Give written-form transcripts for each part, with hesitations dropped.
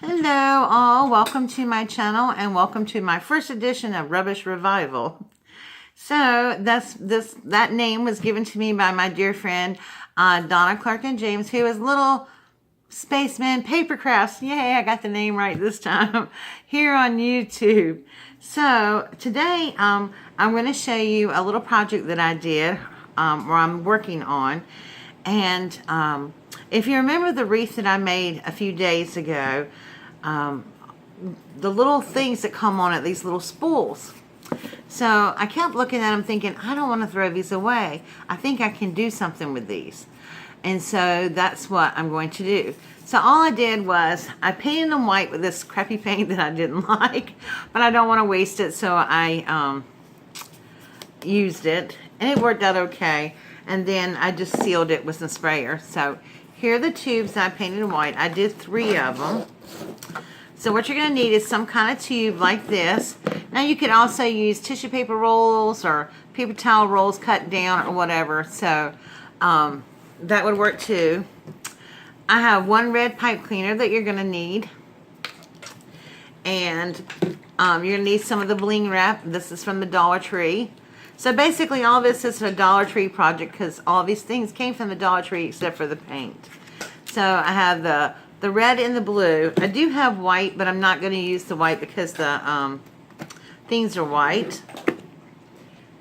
Hello all, welcome to my channel and welcome to my first edition of Rubbish Revival. So that name was given to me by my dear friend Donna Clark and James, who is Little Spaceman Paper Crafts. Yay, I got the name right this time. Here on YouTube. So today I'm going to show you a little project that I did or I'm working on. And if you remember the wreath that I made a few days ago, the little things that come on it, these little spools. So I kept looking at them thinking, I don't want to throw these away. I think I can do something with these. And so that's what I'm going to do. So all I did was I painted them white with this crappy paint that I didn't like, but I don't want to waste it, so I used it, and it worked out okay. And then I just sealed it with some sprayer. So here are the tubes that I painted white. I did 3 of them. So what you're going to need is some kind of tube like this. Now you could also use tissue paper rolls or paper towel rolls cut down or whatever. So that would work too. I have 1 red pipe cleaner that you're going to need. And you're going to need some of the bling wrap. This is from the Dollar Tree. So basically all this is a Dollar Tree project because all these things came from the Dollar Tree except for the paint. So I have the red and the blue. I do have white, but I'm not going to use the white because the things are white.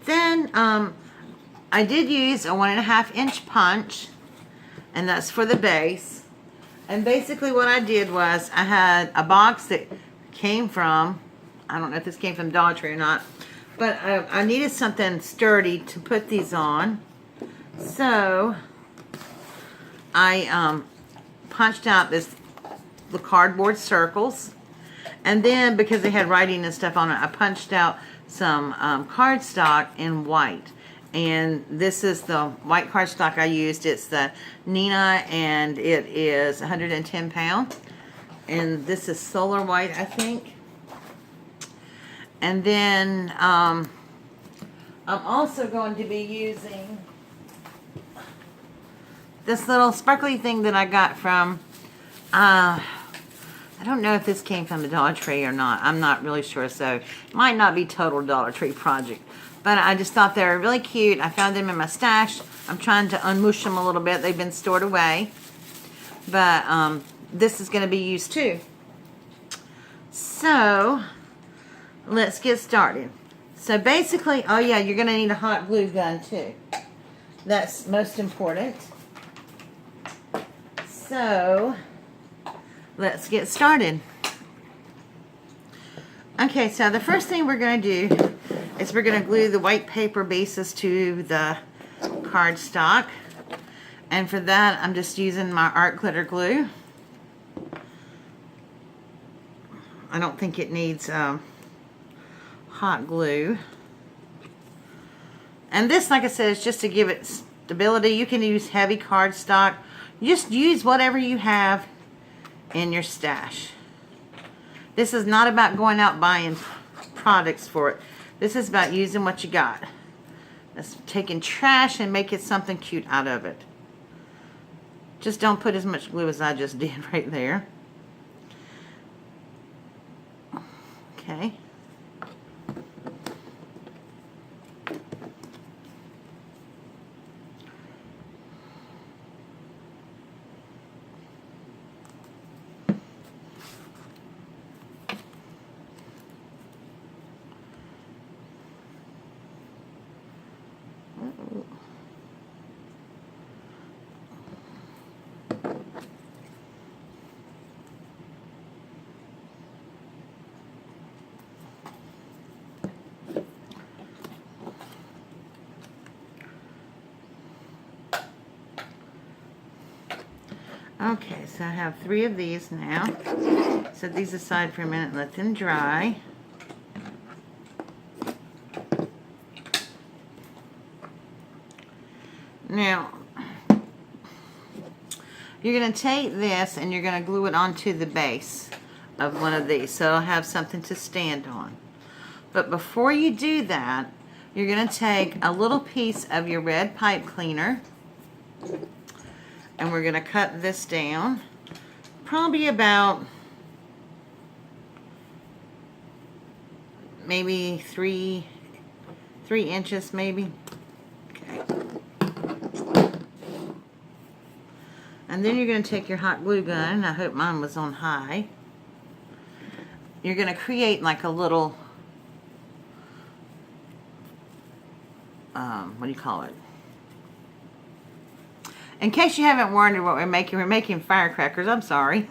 Then I did use a 1.5 inch punch, and that's for the base. And basically what I did was I had a box that came from, I don't know if this came from Dollar Tree or not, but I needed something sturdy to put these on. So I punched out the cardboard circles, and then because they had writing and stuff on it, I punched out some cardstock in white. And this is the white cardstock I used. It's the Nina, and it is 110 pounds. And this is solar white, I think. And then I'm also going to be using this little sparkly thing that I got from, I don't know if this came from the Dollar Tree or not. I'm not really sure, so it might not be total Dollar Tree project. But I just thought they were really cute. I found them in my stash. I'm trying to unmush them a little bit. They've been stored away. But this is going to be used too. So let's get started. So basically, oh yeah, you're going to need a hot glue gun too. That's most important. So let's get started. Okay, so the first thing we're going to do is we're going to glue the white paper bases to the cardstock. And for that, I'm just using my art glitter glue. I don't think it needs hot glue. And this, like I said, is just to give it stability. You can use heavy cardstock. Just use whatever you have in your stash. This is not about going out buying products for it. This is about using what you got. That's taking trash and making something cute out of it. Just don't put as much glue as I just did right there. Okay. Okay, so I have 3 of these now. Set these aside for a minute and let them dry. Now, you're going to take this and you're going to glue it onto the base of one of these, so I'll have something to stand on. But before you do that, you're going to take a little piece of your red pipe cleaner, and we're going to cut this down probably about maybe 3 inches maybe. Okay. And then you're going to take your hot glue gun. I hope mine was on high. You're going to create like a little, what do you call it? In case you haven't wondered what we're making firecrackers. I'm sorry.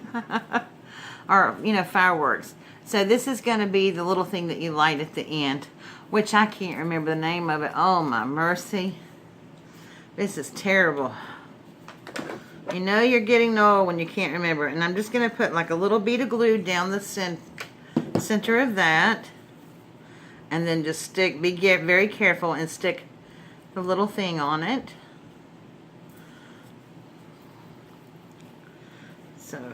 Or, you know, fireworks. So this is going to be the little thing that you light at the end, which I can't remember the name of it. Oh, my mercy. This is terrible. You know you're getting old when you can't remember it. And I'm just going to put like a little bead of glue down the center of that. And then just get very careful and stick the little thing on it. So,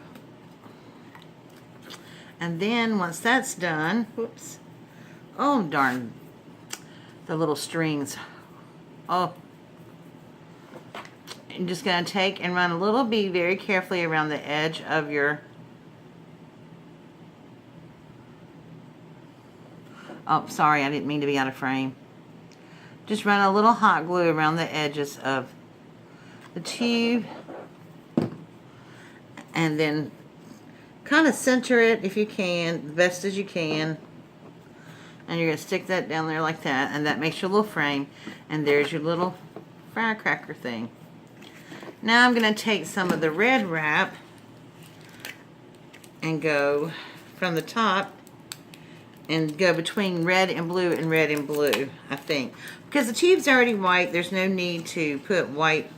and then once that's done, whoops, oh darn, the little strings, oh, you're just going to take and run a little bead very carefully around the edge of your, oh sorry, I didn't mean to be out of frame. Just run a little hot glue around the edges of the tube. And then kind of center it if you can, the best as you can. And you're going to stick that down there like that. And that makes your little frame. And there's your little firecracker thing. Now I'm going to take some of the red wrap and go from the top and go between red and blue and red and blue, I think. Because the tube's already white, there's no need to put white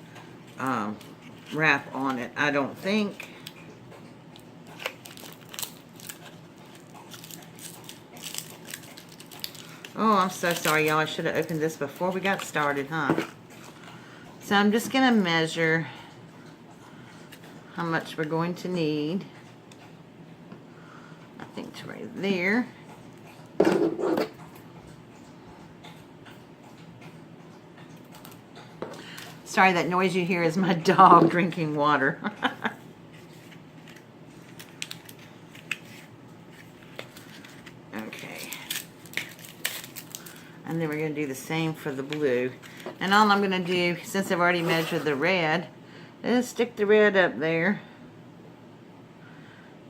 wrap on it, I don't think. Oh, I'm so sorry, y'all. I should have opened this before we got started, huh? So I'm just going to measure how much we're going to need. I think it's right there. Sorry, that noise you hear is my dog drinking water. And then we're going to do the same for the blue. And all I'm going to do, since I've already measured the red, is stick the red up there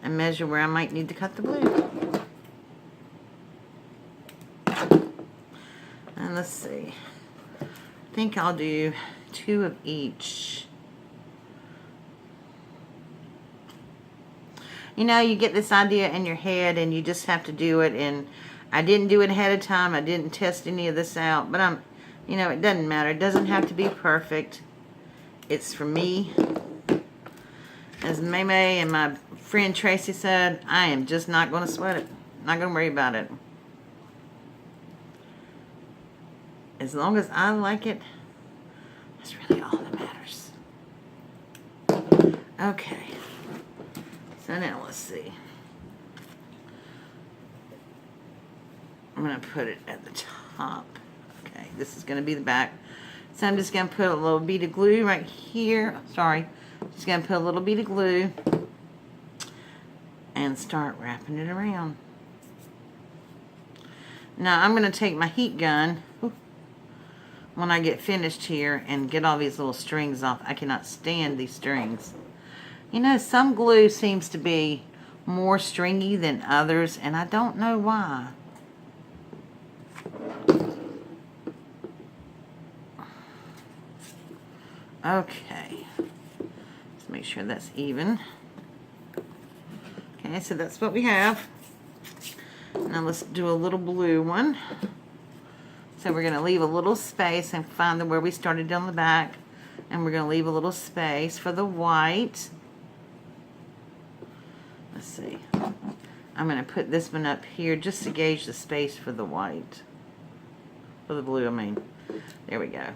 and measure where I might need to cut the blue. And let's see. I think I'll do 2 of each. You know, you get this idea in your head and you just have to do it, and I didn't do it ahead of time. I didn't test any of this out, but you know, it doesn't matter. It doesn't have to be perfect. It's for me. As May and my friend Tracy said, I am just not going to sweat it. Not going to worry about it. As long as I like it, that's really all that matters. Okay. So now let's see. I'm going to put it at the top. Okay, this is going to be the back. So I'm just going to put a little bead of glue right here. Sorry. Just going to put a little bead of glue and start wrapping it around. Now I'm going to take my heat gun when I get finished here and get all these little strings off. I cannot stand these strings. You know, some glue seems to be more stringy than others, and I don't know why. Okay, let's make sure that's even. Okay, so that's what we have. Now let's do a little blue one. So we're going to leave a little space and find where we started down the back, and we're going to leave a little space for the white. Let's see. I'm going to put this one up here just to gauge the space for the white. For the blue, I mean. There we go.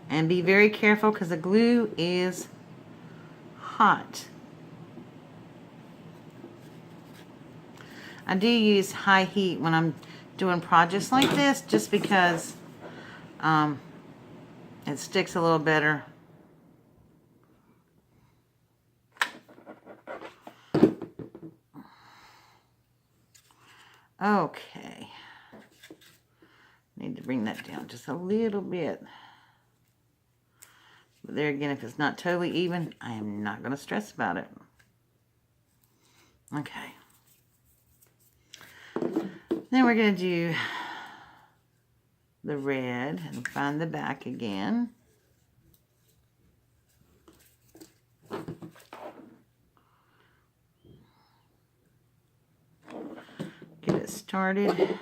And be very careful because the glue is hot. I do use high heat when I'm doing projects like this, just because It sticks a little better. Okay. Need to bring that down just a little bit. But there again, if it's not totally even, I am not going to stress about it. Okay. Then we're going to do the red and find the back again. Get it started.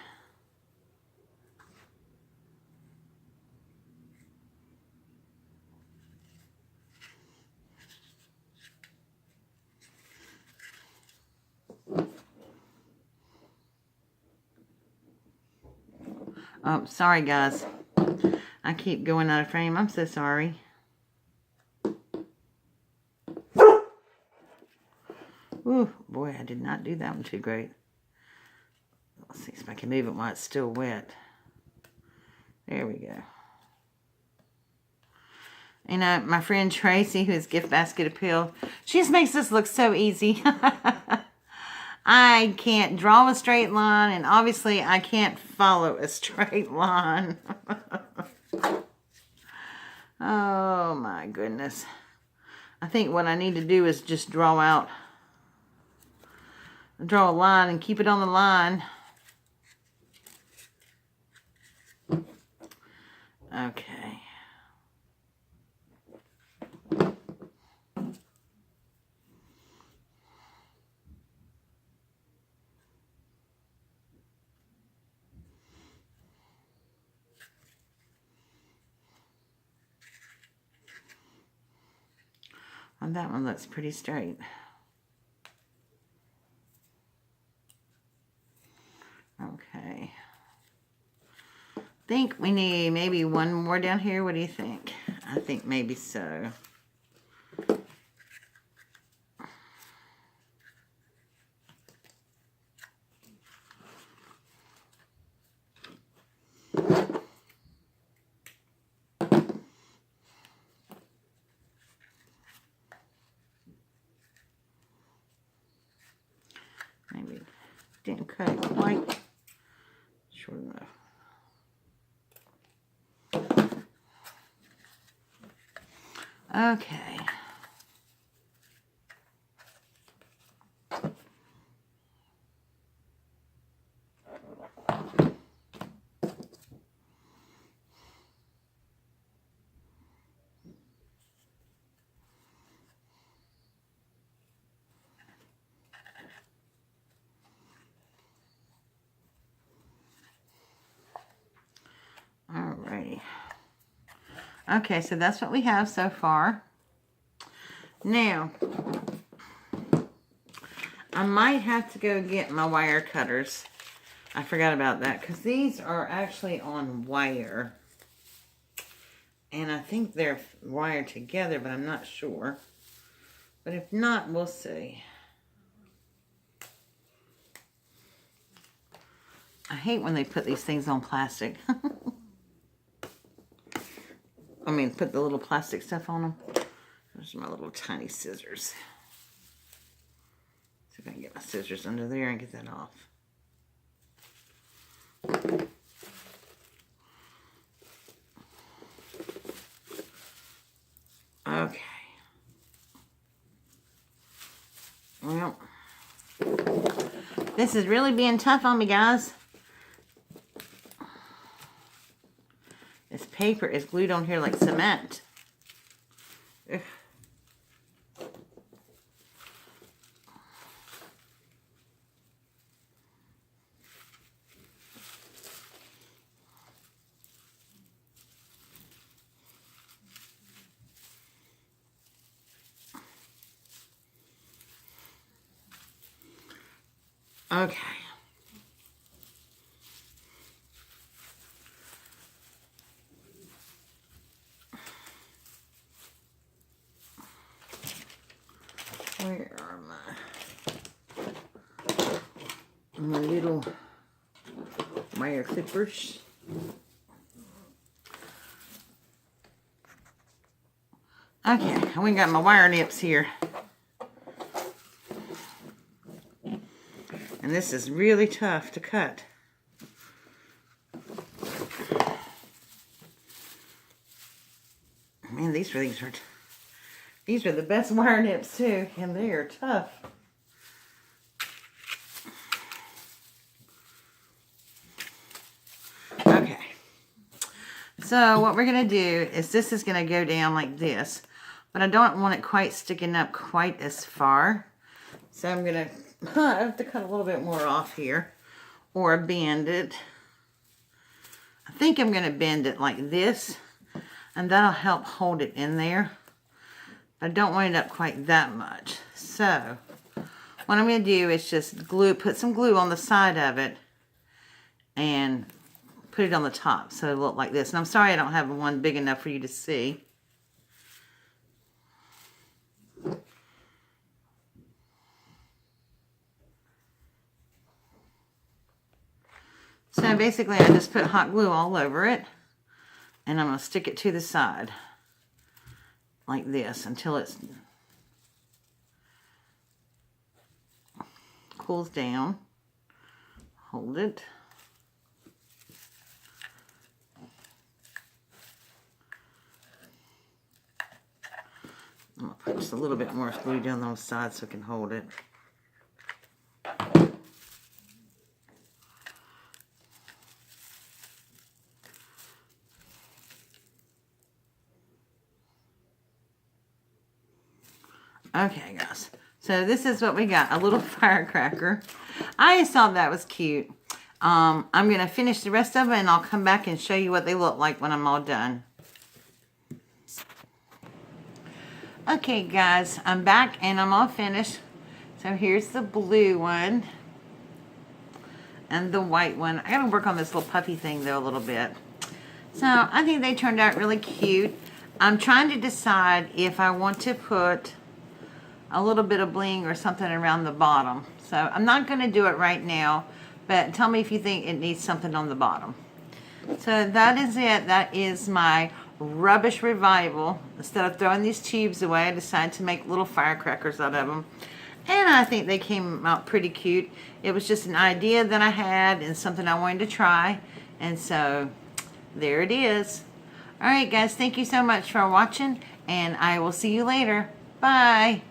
Oh, sorry guys. I keep going out of frame. I'm so sorry. Ooh, boy, I did not do that one too great. Let's see if I can move it while it's still wet. There we go. You know, my friend Tracy, who is Gift Basket Appeal, she just makes this look so easy. I can't draw a straight line, and obviously I can't follow a straight line. Oh my goodness. I think what I need to do is just draw a line and keep it on the line. Okay. Well, that one looks pretty straight. Okay. I think we need maybe one more down here. What do you think? I think maybe so. Maybe didn't cut it quite short enough. Okay. Alrighty. Okay, so that's what we have so far. Now, I might have to go get my wire cutters. I forgot about that because these are actually on wire. And I think they're wired together, but I'm not sure. But if not, we'll see. I hate when they put these things on plastic. I mean, put the little plastic stuff on them. Those are my little tiny scissors. See if I can get my scissors under there and get that off. Okay. Well, this is really being tough on me, guys. This paper is glued on here like cement. Ugh. Okay. Where are my little wire clippers? Okay, we got my wire nips here. And this is really tough to cut. Man, these are the best wire nips too, and they are tough. Okay. So what we're gonna do is this is gonna go down like this, but I don't want it quite sticking up quite as far. So I'm gonna I have to cut a little bit more off here or bend it. I think I'm gonna bend it like this, and that'll help hold it in there. I don't want it up quite that much. So what I'm going to do is just put some glue on the side of it and put it on the top so it'll look like this. And I'm sorry I don't have one big enough for you to see. So basically I just put hot glue all over it, and I'm going to stick it to the side like this until it cools down. Hold it. I'm going to put just a little bit more glue down those sides so I can hold it. Okay, guys, so this is what we got, a little firecracker. I just thought that was cute. I'm going to finish the rest of it, and I'll come back and show you what they look like when I'm all done. Okay, guys, I'm back, and I'm all finished. So here's the blue one and the white one. I got to work on this little puffy thing, though, a little bit. So I think they turned out really cute. I'm trying to decide if I want to put a little bit of bling or something around the bottom. So I'm not going to do it right now, but tell me if you think it needs something on the bottom. So that is it. That is my rubbish revival. Instead of throwing these tubes away, I decided to make little firecrackers out of them. And I think they came out pretty cute. It was just an idea that I had and something I wanted to try. And so there it is. All right, guys, thank you so much for watching, and I will see you later. Bye.